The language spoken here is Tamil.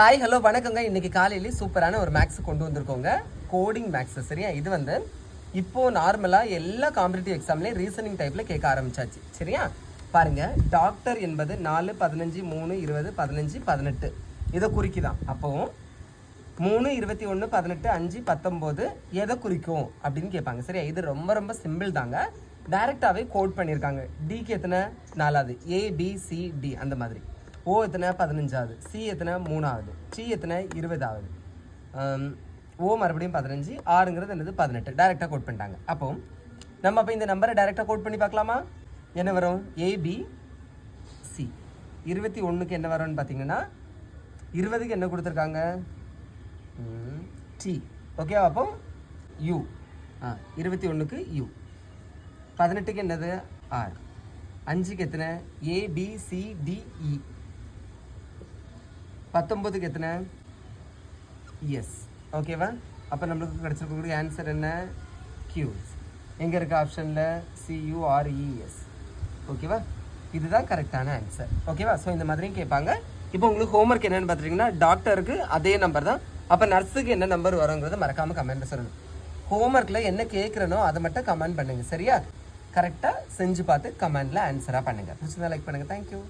ஹாய் ஹலோ வணக்கங்க. இன்னைக்கு காலையில சூப்பரான ஒரு மேக்ஸ் கொண்டு வந்திருக்கோங்க. Coding maths. சரியா? இது வந்து இப்போ நார்மலா எல்லா காம்படிட்டிவ் எக்ஸாம்லயும் ரீசனிங் டைப்ல கேட்க ஆரம்பிச்சாச்சு. சரியா? பாருங்க, டாக்டர் என்பது 4 15 3 20 15 18 இதை குறிக்குதான். அப்போ 3 21 18 5 19 எதை குறிக்கும் அப்படின்னு கேட்பாங்க. சரியா? இது ரொம்ப ரொம்ப சிம்பிள் தாங்க. டைரக்டாவே கோட் பண்ணியிருக்காங்க. டிக்கு எத்தனை 4ஆவது, ABCD அந்த மாதிரி. ஓ எத்தனை 15ஆவது, சி எத்தனை 3ஆவது, டி எத்தனை 20ஆவது, ஓ மறுபடியும் 15, ஆறுங்கிறது என்னது 18. டைரெக்டாக கோட் பண்ணிட்டாங்க. அப்போ நம்ம அப்போ இந்த நம்பரை டைரெக்டாக கோட் பண்ணி பார்க்கலாமா? என்ன வரும்? ABC. 21க்கு என்ன வரும்னு பார்த்தீங்கன்னா 20க்கு என்ன கொடுத்துருக்காங்க? டி. ஓகே, அப்போ யூ. 21க்கு யூ. 18க்கு என்னது? ஆர். 5க்கு எத்தனை? ABCDE. 19க்கு எத்தனை? எஸ். ஓகேவா? அப்போ நம்மளுக்கு கிடச்சிருக்கக்கூடிய ஆன்சர் என்ன? கியூஸ். எங்கே இருக்க ஆப்ஷனில்? CURES. ஓகேவா? இதுதான் கரெக்டான ஆன்சர். ஓகேவா? ஸோ இந்த மாதிரியும் கேட்பாங்க. இப்போ உங்களுக்கு ஹோம்ஒர்க் என்னென்னு பார்த்துட்டிங்கன்னா, டாக்டருக்கு அதே நம்பர் தான். அப்போ நர்ஸுக்கு என்ன நம்பர் வருங்கிறத மறக்காமல் கமெண்ட்டில் சொல்லணும். ஹோம்ஒர்க்கில் என்ன கேட்குறனோ அதை மட்டும் கமெண்ட் பண்ணுங்கள். சரியா? கரெக்டாக செஞ்சு பார்த்து கமெண்டில் ஆன்சராக பண்ணுங்கள். பிடிச்சதா லைக் பண்ணுங்கள். தேங்க்யூ.